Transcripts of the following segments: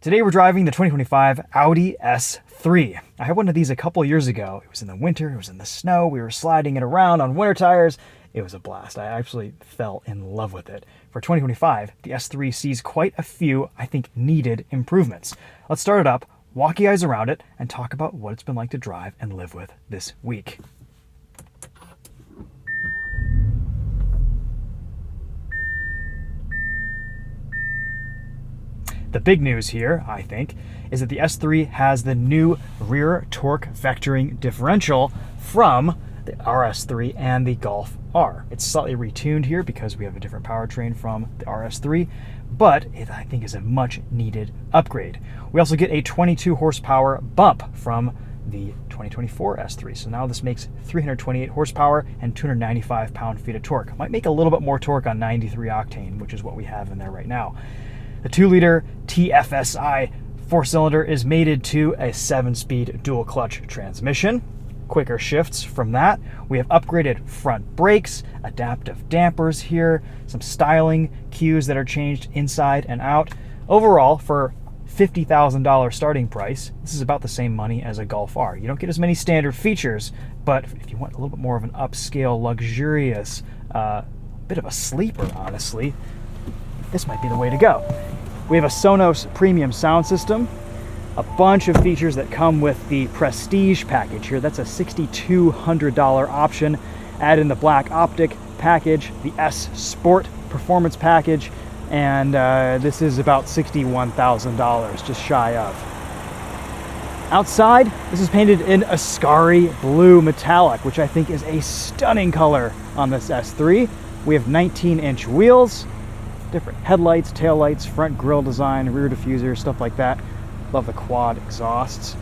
Today we're driving the 2025 Audi S3. I had one of these a couple years ago. It was in the winter, it was in the snow, we were sliding it around on winter tires. It was a blast. I actually fell in love with it. For 2025, the S3 sees quite a few, I think, needed improvements. Let's start it up, walk you guys around it, and talk about what it's been like to drive and live with this week. The big news here, I think, is that the S3 has the new rear torque vectoring differential from the RS3 and the Golf R. It's slightly retuned here because we have a different powertrain from the RS3, but it, I think, is a much needed upgrade. We also get a 22 horsepower bump from the 2024 S3. So now this makes 328 horsepower and 295 pound-feet of torque. Might make a little bit more torque on 93 octane, which is what we have in there right now. The 2-liter TFSI 4-cylinder is mated to a 7-speed dual-clutch transmission. Quicker shifts from that. We have upgraded front brakes, adaptive dampers here, some styling cues that are changed inside and out. Overall, for $50,000 starting price, this is about the same money as a Golf R. You don't get as many standard features, but if you want a little bit more of an upscale, luxurious, bit of a sleeper, honestly, this might be the way to go. We have a Sonos premium sound system, a bunch of features that come with the Prestige package here. That's a $6,200 option. Add in the black optic package, the S Sport performance package, and this is about $61,000, just shy of. Outside, this is painted in Ascari blue metallic, which I think is a stunning color on this S3. We have 19-inch wheels, different headlights, taillights, front grille design, rear diffuser, stuff like that. Love the quad exhausts.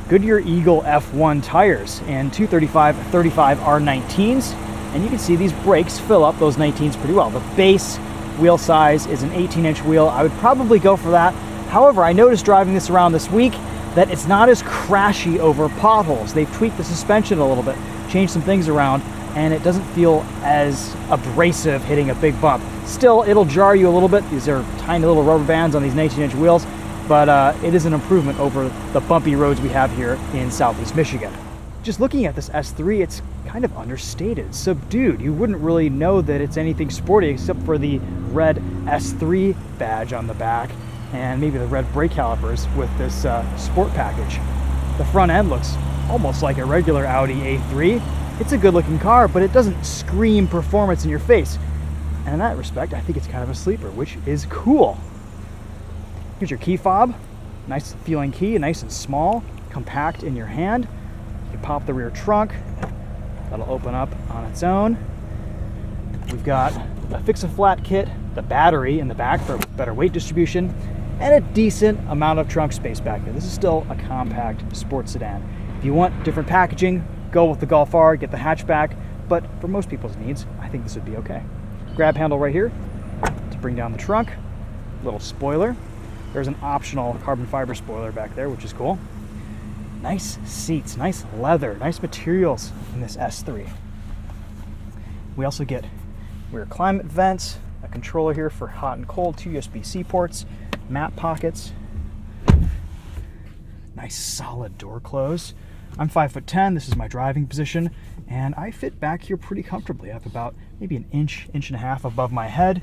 Goodyear Eagle F1 tires and 235/35 R19s, and you can see these brakes fill up those 19s pretty well. The base wheel size is an 18-inch wheel. I would probably go for that. However, I noticed driving this around this week that it's not as crashy over potholes. They've tweaked the suspension a little bit, changed some things around, and it doesn't feel as abrasive hitting a big bump. Still, it'll jar you a little bit. These are tiny little rubber bands on these 19-inch wheels, but it is an improvement over the bumpy roads we have here in Southeast Michigan. Just looking at this S3, it's kind of understated, subdued. You wouldn't really know that it's anything sporty except for the red S3 badge on the back and maybe the red brake calipers with this sport package. The front end looks almost like a regular Audi A3. It's a good looking car, but it doesn't scream performance in your face. And in that respect, I think it's kind of a sleeper, which is cool. Here's your key fob. Nice feeling key, nice and small, compact in your hand. You can pop the rear trunk. That'll open up on its own. We've got a fix-a-flat kit, the battery in the back for better weight distribution, and a decent amount of trunk space back there. This is still a compact sports sedan. If you want different packaging, go with the Golf R, get the hatchback, but for most people's needs, I think this would be okay. Grab handle right here to bring down the trunk. Little spoiler. There's an optional carbon fiber spoiler back there, which is cool. Nice seats, nice leather, nice materials in this S3. We also get rear climate vents, a controller here for hot and cold, 2 USB-C ports, map pockets, nice solid door close. I'm 5'10", this is my driving position, and I fit back here pretty comfortably. I have about maybe an inch and a half above my head.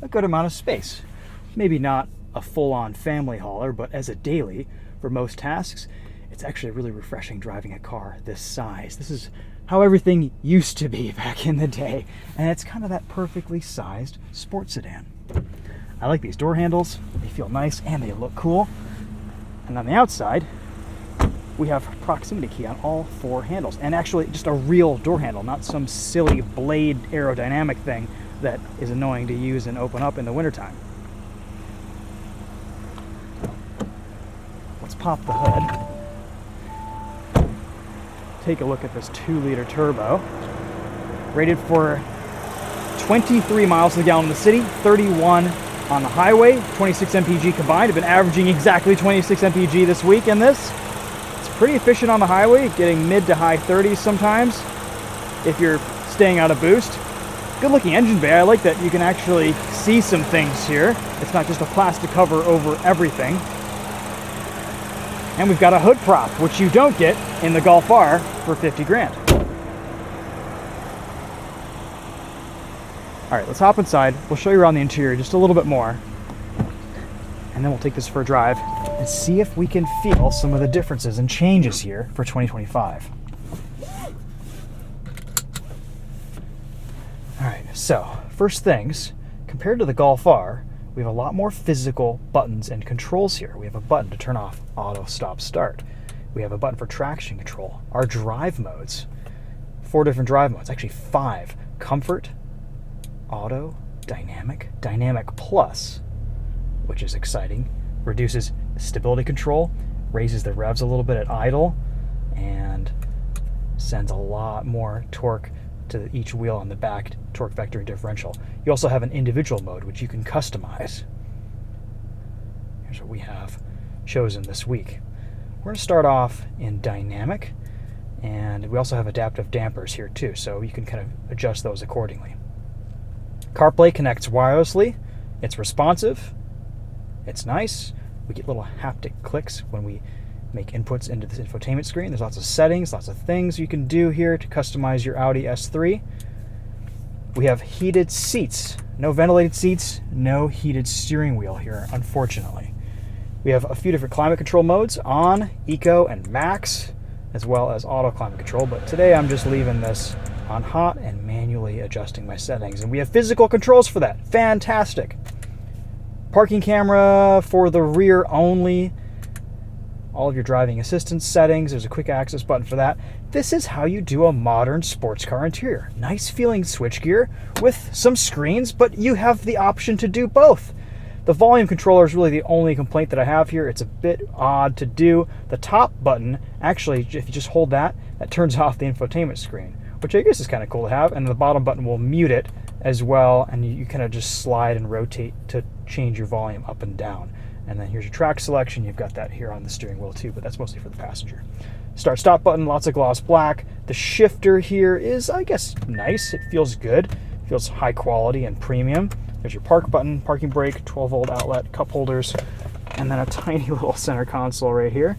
A good amount of space. Maybe not a full-on family hauler, but as a daily, for most tasks, it's actually really refreshing driving a car this size. This is how everything used to be back in the day, and it's kind of that perfectly sized sports sedan. I like these door handles. They feel nice and they look cool. And on the outside, we have proximity key on all 4 handles, and actually just a real door handle, not some silly blade aerodynamic thing that is annoying to use and open up in the wintertime. Let's pop the hood. Take a look at this 2-liter turbo. Rated for 23 miles to the gallon in the city, 31 on the highway, 26 mpg combined. I've been averaging exactly 26 mpg this week in this. Pretty efficient on the highway, getting mid to high 30s sometimes if you're staying out of boost. Good looking engine bay. I like that you can actually see some things here. It's not just a plastic cover over everything. And we've got a hood prop, which you don't get in the Golf R for 50 grand. All right, let's hop inside. We'll show you around the interior just a little bit more. And then we'll take this for a drive and see if we can feel some of the differences and changes here for 2025. All right, so first things, compared to the Golf R, we have a lot more physical buttons and controls here. We have a button to turn off auto stop start. We have a button for traction control. Our drive modes, 4 different drive modes, actually 5. Comfort, auto, dynamic, dynamic plus, which is exciting, reduces stability control, raises the revs a little bit at idle, and sends a lot more torque to each wheel on the back, torque vector and differential. You also have an individual mode, which you can customize. Here's what we have chosen this week. We're going to start off in dynamic, and we also have adaptive dampers here too, so you can kind of adjust those accordingly. CarPlay connects wirelessly. It's responsive. It's nice. We get little haptic clicks when we make inputs into this infotainment screen. There's lots of settings, lots of things you can do here to customize your Audi S3. We have heated seats. No ventilated seats, no heated steering wheel here, unfortunately. We have a few different climate control modes, on, eco, and max, as well as auto climate control, but today I'm just leaving this on hot and manually adjusting my settings. And we have physical controls for that. Fantastic. Parking camera for the rear only. All of your driving assistance settings. There's a quick access button for that. This is how you do a modern sports car interior. Nice feeling switchgear with some screens, but you have the option to do both. The volume controller is really the only complaint that I have here. It's a bit odd to do. The top button, actually, if you just hold that, that turns off the infotainment screen, which I guess is kind of cool to have. And the bottom button will mute it as well, and you kind of just slide and rotate to change your volume up and down. And then here's your track selection. You've got that here on the steering wheel too, but that's mostly for the passenger. Start stop button, lots of gloss black. The shifter here is, I guess, nice. It feels good. It feels high quality and premium. There's your park button, parking brake, 12-volt outlet, cup holders, and then a tiny little center console right here.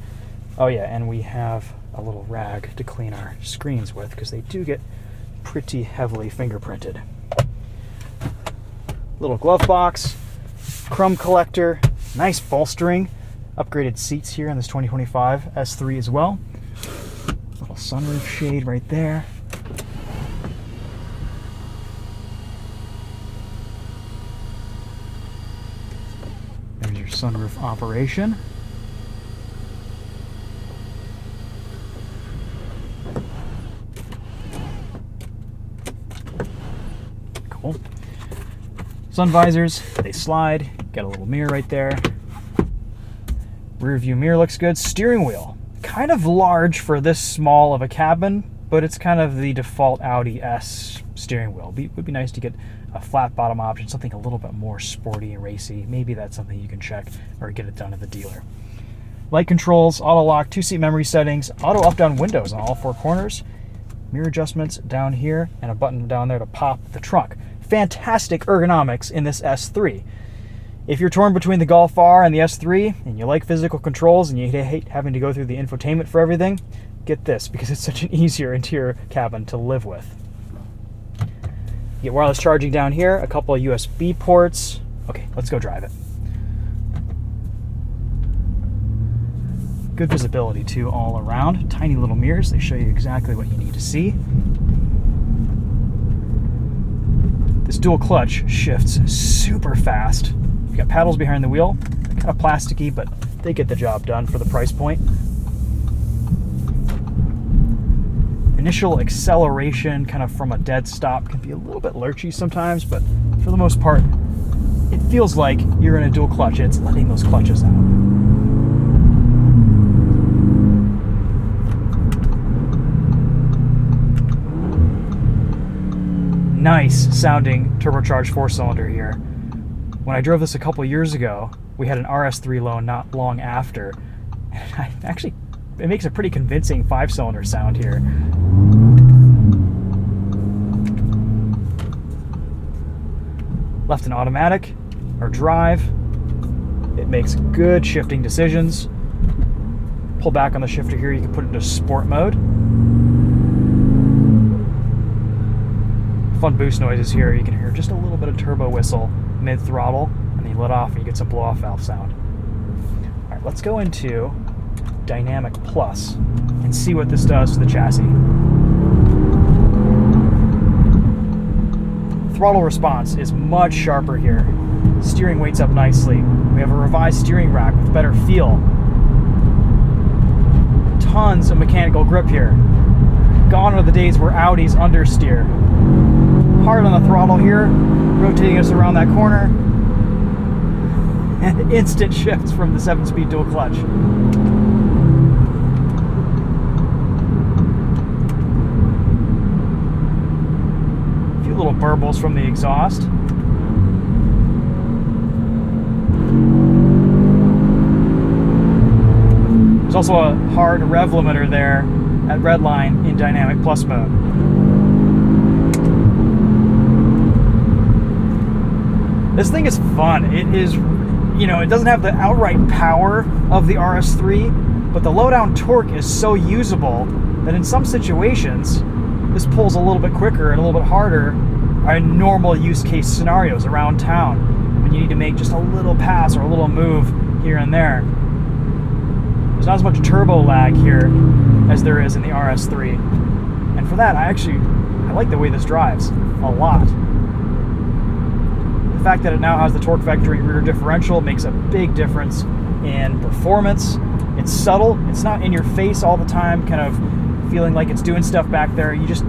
Oh yeah, and we have a little rag to clean our screens with because they do get pretty heavily fingerprinted. Little glove box, crumb collector, nice bolstering, upgraded seats here on this 2025 S3 as well. Little sunroof shade right there. There's your sunroof operation. Cool. Sun visors, they slide. Got a little mirror right there. Rear view mirror looks good. Steering wheel, kind of large for this small of a cabin, but it's kind of the default Audi S steering wheel. Would be nice to get a flat bottom option, something a little bit more sporty and racy. Maybe that's something you can check or get it done at the dealer. Light controls, auto lock, 2-seat memory settings, auto up-down windows on all 4 corners, mirror adjustments down here, and a button down there to pop the trunk. Fantastic ergonomics in this S3. If you're torn between the Golf R and the S3 and you like physical controls and you hate having to go through the infotainment for everything, get this because it's such an easier interior cabin to live with. You get wireless charging down here, a couple of USB ports. Okay, let's go drive it. Good visibility too all around. Tiny little mirrors, they show you exactly what you need to see. This dual clutch shifts super fast. You've got paddles behind the wheel, kind of plasticky, but they get the job done for the price point. Initial acceleration kind of from a dead stop can be a little bit lurchy sometimes, but for the most part, it feels like you're in a dual clutch and it's letting those clutches out. Nice sounding turbocharged 4-cylinder here. When I drove this a couple years ago, we had an RS3 loan not long after, and it makes a pretty convincing 5-cylinder sound here. Left and automatic, or drive. It makes good shifting decisions. Pull back on the shifter here, you can put it into sport mode. Fun boost noises here. You can hear just a little bit of turbo whistle mid-throttle, and then you let off and you get some blow-off valve sound. All right, let's go into Dynamic Plus and see what this does to the chassis. Throttle response is much sharper here. Steering weight's up nicely. We have a revised steering rack with better feel. Tons of mechanical grip here. Gone are the days where Audis understeer. Hard on the throttle here, rotating us around that corner. And instant shifts from the 7-speed dual clutch. A few little burbles from the exhaust. There's also a hard rev limiter there at redline in Dynamic Plus mode. This thing is fun. It is, it doesn't have the outright power of the RS3, but the low-down torque is so usable that in some situations, this pulls a little bit quicker and a little bit harder in normal use case scenarios around town when you need to make just a little pass or a little move here and there. There's not as much turbo lag here as there is in the RS3. And for that, I like the way this drives a lot. The fact that it now has the torque vectoring rear differential makes a big difference in performance. It's subtle. It's not in your face all the time, kind of feeling like it's doing stuff back there. You just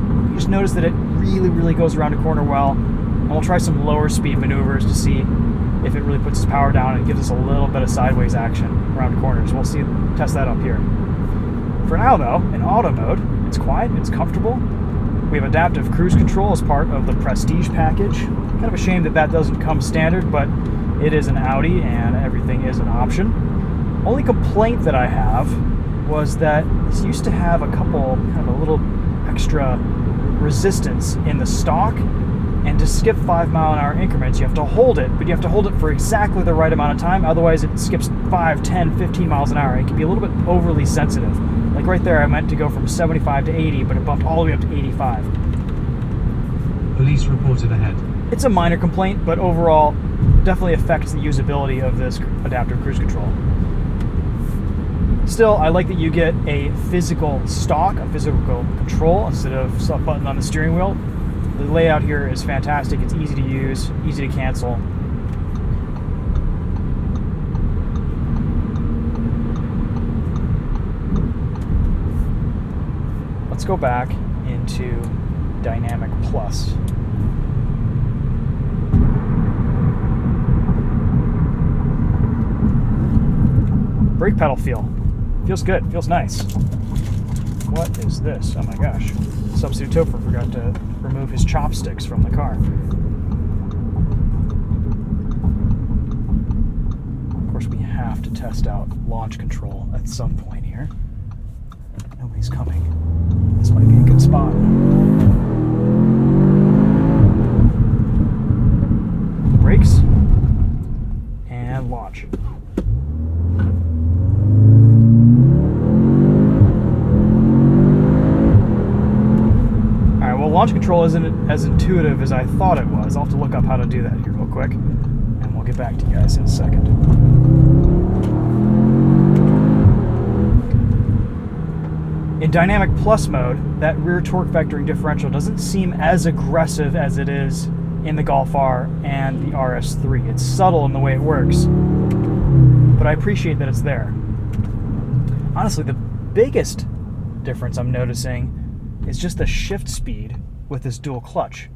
notice that it really, really goes around a corner well. And we'll try some lower speed maneuvers to see if it really puts its power down and gives us a little bit of sideways action around corners. We'll test that up here. For now though, in auto mode, it's quiet, it's comfortable. We have adaptive cruise control as part of the Prestige package. Kind of a shame that doesn't come standard, but it is an Audi and everything is an option. Only complaint that I have was that this used to have a little extra resistance in the stock, and to skip 5 mile an hour increments, you have to hold it, but you have to hold it for exactly the right amount of time, otherwise it skips 5, 10, 15 miles an hour. It can be a little bit overly sensitive. Like right there, I meant to go from 75 to 80, but it bumped all the way up to 85. Police reported ahead. It's a minor complaint, but overall, definitely affects the usability of this adaptive cruise control. Still, I like that you get a physical control instead of a button on the steering wheel. The layout here is fantastic. It's easy to use, easy to cancel. Let's go back into Dynamic Plus. Brake pedal feels good, feels nice. What is this? Oh my gosh. Substitute TheTopher forgot to remove his chopsticks from the car. Of course, we have to test out launch control at some point here. Nobody's coming. This might be a good spot. Brakes. And launch. Launch control isn't as intuitive as I thought it was. I'll have to look up how to do that here real quick, and we'll get back to you guys in a second. In Dynamic Plus mode, that rear torque vectoring differential doesn't seem as aggressive as it is in the Golf R and the RS3. It's subtle in the way it works, but I appreciate that it's there. Honestly, the biggest difference I'm noticing is just the shift speed with this dual clutch.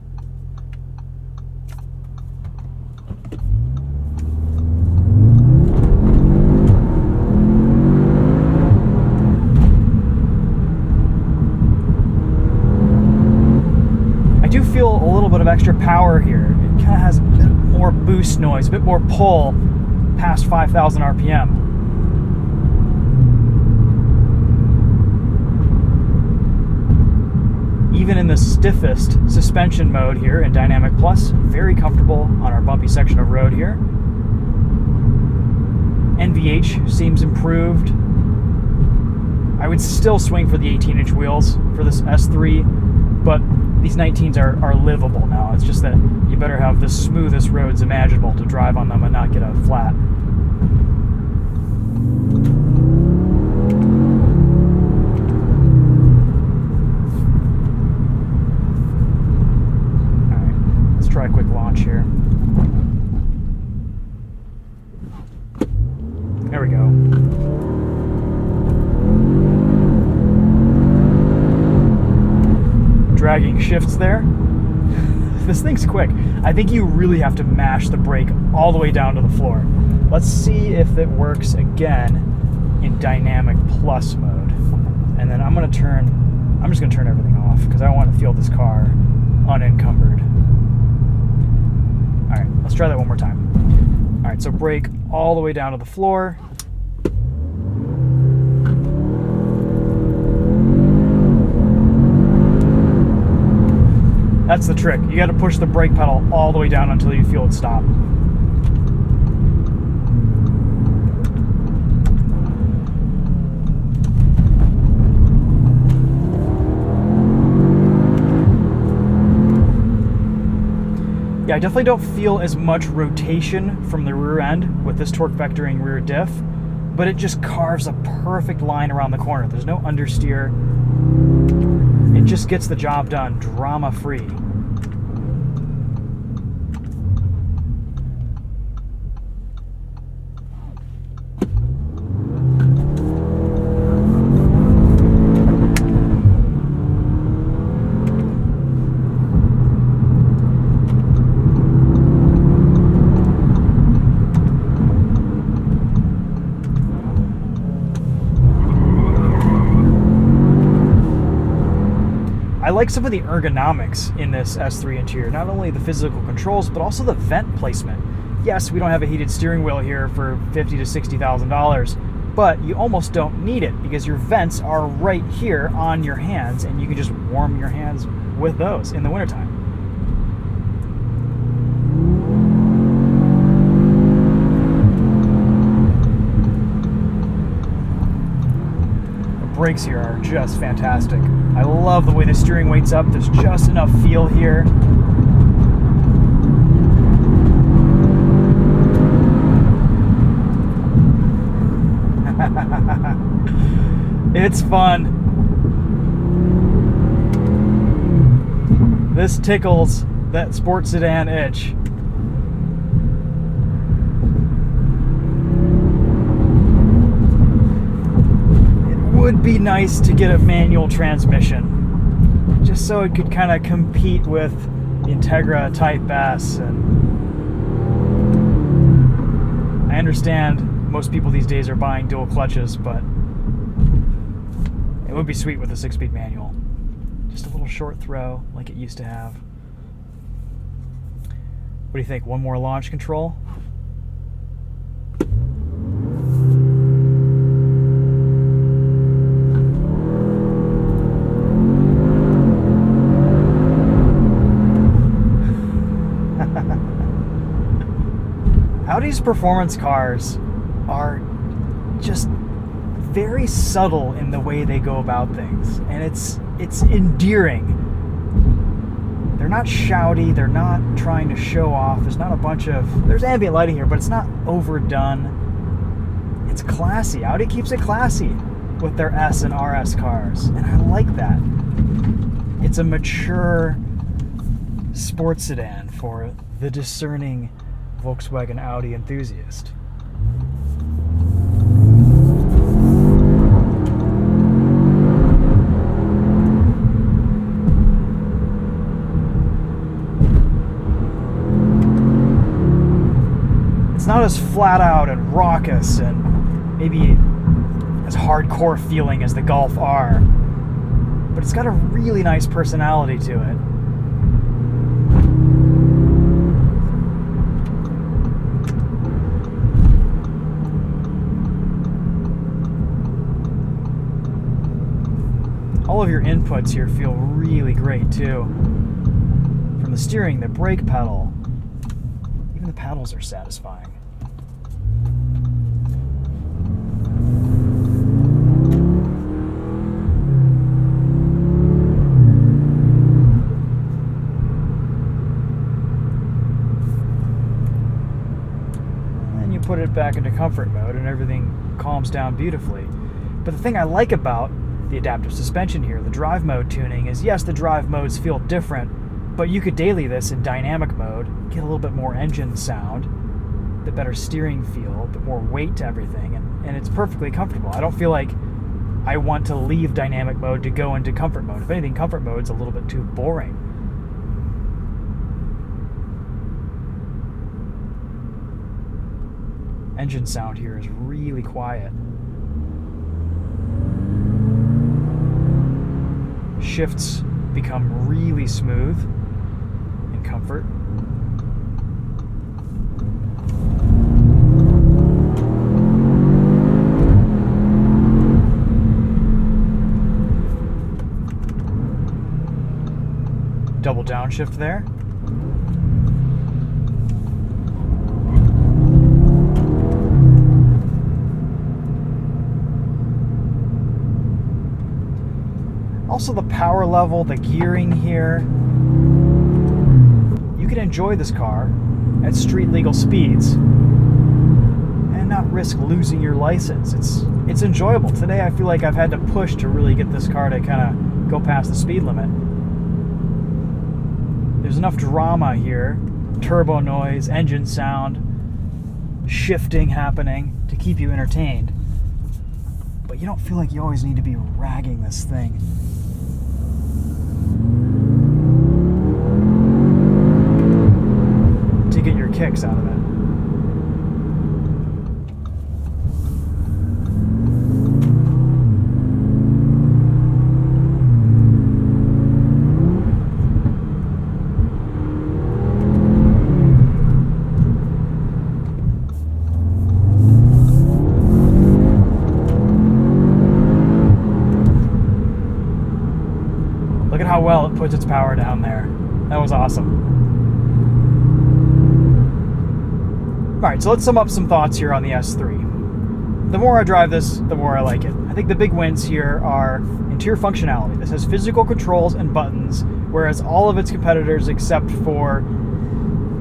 I do feel a little bit of extra power here. It kind of has a bit more boost noise, a bit more pull past 5,000 RPM. even in the stiffest suspension mode here in Dynamic Plus, very comfortable on our bumpy section of road here. NVH seems improved. I would still swing for the 18-inch wheels for this S3, but these 19s are livable now. It's just that you better have the smoothest roads imaginable to drive on them and not get a flat. Alright, let's try a quick launch here. There we go. Dragging shifts there. This thing's quick. I think you really have to mash the brake all the way down to the floor. Let's see if it works again in Dynamic Plus mode. And then I'm just gonna turn everything off because I want to feel this car unencumbered. All right, let's try that one more time. All right, so brake all the way down to the floor. That's the trick. You got to push the brake pedal all the way down until you feel it stop. Yeah, I definitely don't feel as much rotation from the rear end with this torque vectoring rear diff, but it just carves a perfect line around the corner. There's no understeer. It just gets the job done, drama-free. I like some of the ergonomics in this S3 interior, not only the physical controls, but also the vent placement. Yes, we don't have a heated steering wheel here for $50,000 to $60,000, but you almost don't need it because your vents are right here on your hands and you can just warm your hands with those in the wintertime. Brakes here are just fantastic. I love the way the steering weight's up. There's just enough feel here. It's fun. This tickles that sports sedan itch. Would be nice to get a manual transmission just so it could kind of compete with the Integra Type S. And I understand most people these days are buying dual clutches, but it would be sweet with a 6-speed manual. Just a little short throw like it used to have. What do you think? One more launch control? Audi's performance cars are just very subtle in the way they go about things, and it's endearing. They're not shouty, they're not trying to show off. There's ambient lighting here, but it's not overdone. It's classy. Audi keeps it classy with their S and RS cars, and I like that. It's a mature sports sedan for the discerning Volkswagen Audi enthusiast. It's not as flat out and raucous and maybe as hardcore feeling as the Golf R, but it's got a really nice personality to it. All of your inputs here feel really great too. From the steering, the brake pedal, even the paddles are satisfying. Put it back into comfort mode and everything calms down beautifully. But the thing I like about the adaptive suspension here, the drive mode tuning, is yes, the drive modes feel different, but you could daily this in dynamic mode, get a little bit more engine sound, a bit better steering feel, a bit more weight to everything, and it's perfectly comfortable. I don't feel like I want to leave dynamic mode to go into comfort mode. If anything, comfort mode's a little bit too boring. Engine sound here is really quiet. Shifts become really smooth in comfort. Double downshift there. Also the power level, the gearing here. You can enjoy this car at street legal speeds and not risk losing your license. It's enjoyable. Today I feel like I've had to push to really get this car to kind of go past the speed limit. There's enough drama here, turbo noise, engine sound, shifting happening to keep you entertained. But you don't feel like you always need to be ragging this thing. To get your kicks out of it. Look at how well it puts its power down there. That was awesome. Alright, so let's sum up some thoughts here on the S3. The more I drive this, the more I like it. I think the big wins here are interior functionality. This has physical controls and buttons, whereas all of its competitors except for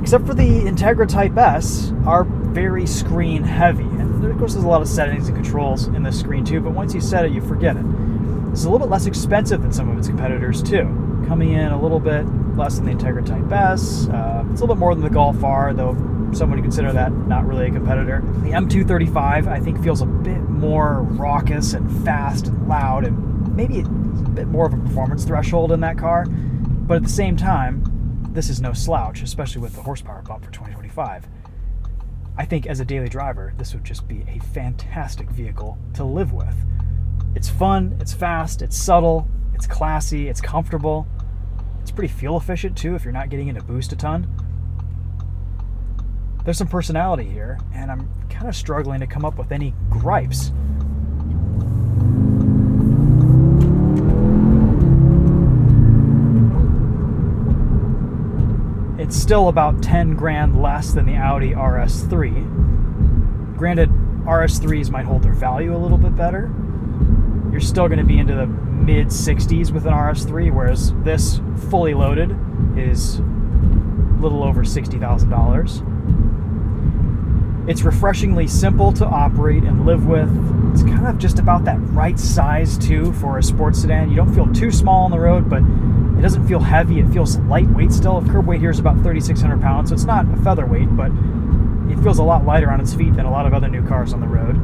the Integra Type S are very screen heavy. And of course there's a lot of settings and controls in this screen too, but once you set it, you forget it. This is a little bit less expensive than some of its competitors too, coming in a little bit less than the Integra Type S. It's a little bit more than the Golf R, though some would consider that not really a competitor. The M235, I think, feels a bit more raucous and fast and loud, and maybe a bit more of a performance threshold in that car. But at the same time, this is no slouch, especially with the horsepower bump for 2025. I think as a daily driver, this would just be a fantastic vehicle to live with. It's fun, it's fast, it's subtle, it's classy, it's comfortable. It's pretty fuel efficient too if you're not getting into boost a ton. There's some personality here, and I'm kind of struggling to come up with any gripes. It's still about 10 grand less than the Audi RS3. Granted, RS3s might hold their value a little bit better. You're still going to be into the mid-60s with an RS3, whereas this fully loaded is a little over $60,000. It's refreshingly simple to operate and live with. It's kind of just about that right size too for a sports sedan. You don't feel too small on the road, but it doesn't feel heavy. It feels lightweight still. Curb weight here is about 3,600 pounds, so it's not a featherweight, but it feels a lot lighter on its feet than a lot of other new cars on the road.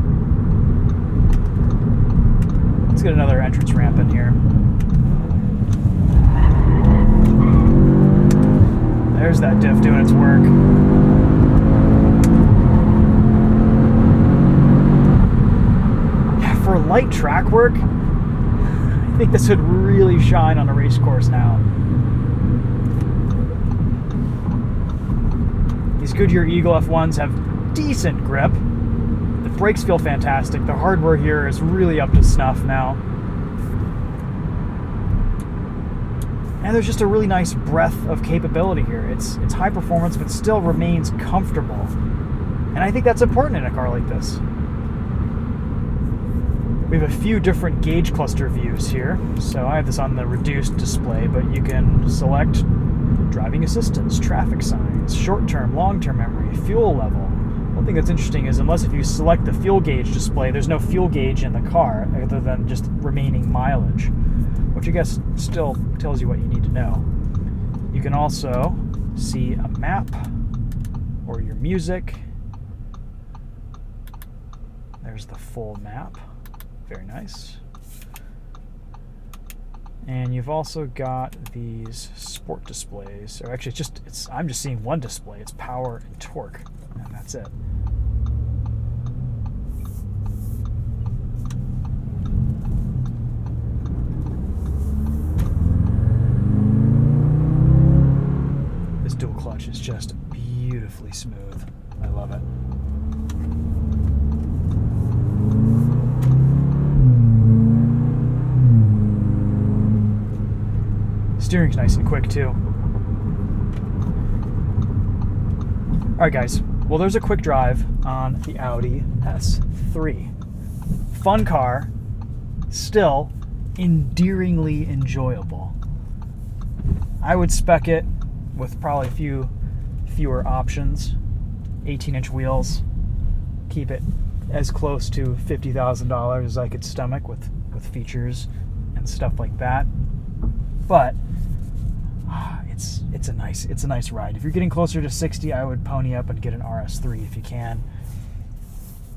Let's get another entrance ramp in here. There's that diff doing its work. Yeah, for light track work, I think this would really shine on a race course now. These Goodyear Eagle F1s have decent grip. The brakes feel fantastic. The hardware here is really up to snuff now. And there's just a really nice breadth of capability here. It's high performance, but still remains comfortable. And I think that's important in a car like this. We have a few different gauge cluster views here. So I have this on the reduced display, but you can select driving assistance, traffic signs, short-term, long-term memory, fuel level. One thing that's interesting is unless if you select the fuel gauge display, there's no fuel gauge in the car other than just remaining mileage, which I guess still tells you what you need to know. You can also see a map or your music. There's the full map. Very nice. And you've also got these sport displays, or actually I'm just seeing one display. It's power and torque, and that's it. This dual clutch is just beautifully smooth. I love it. Steering's nice and quick too. Alright guys, well there's a quick drive on the Audi S3. Fun car, still endearingly enjoyable. I would spec it with probably a few fewer options. 18-inch wheels, keep it as close to $50,000 as I could stomach with features and stuff like that. But it's a nice ride. If you're getting closer to 60, I would pony up and get an RS3 if you can.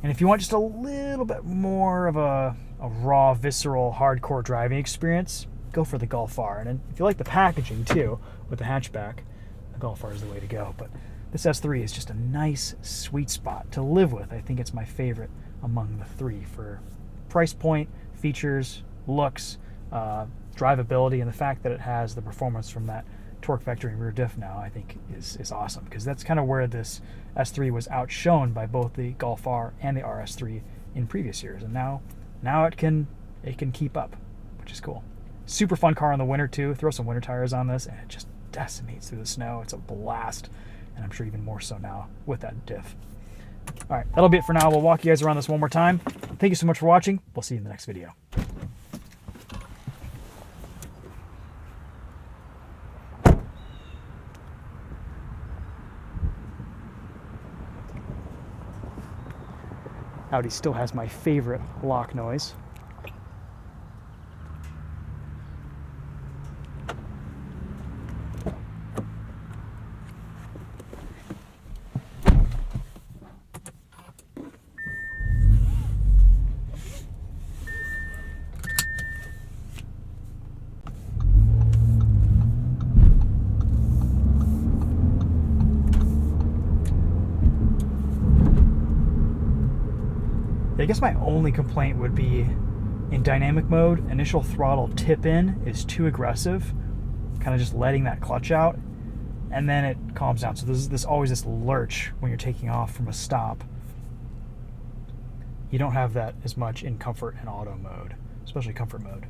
And if you want just a little bit more of a raw, visceral, hardcore driving experience, go for the Golf R. And if you like the packaging too, with the hatchback, the Golf R is the way to go. But this S3 is just a nice, sweet spot to live with. I think it's my favorite among the three for price point, features, looks, drivability, and the fact that it has the performance from that torque vectoring rear diff now, I think is awesome, because that's kind of where this S3 was outshone by both the Golf R and the RS3 in previous years, and now it can keep up, which is cool. Super fun car in the winter too. Throw some winter tires on this and it just decimates through the snow. It's a blast, and I'm sure even more so now with that diff. All right, that'll be it for now. We'll walk you guys around this one more time. Thank you so much for watching. We'll see you in the next video. Audi still has my favorite lock noise. I guess my only complaint would be in dynamic mode, initial throttle tip in is too aggressive, kind of just letting that clutch out, and then it calms down. So there's always this lurch when you're taking off from a stop. You don't have that as much in comfort and auto mode, especially comfort mode.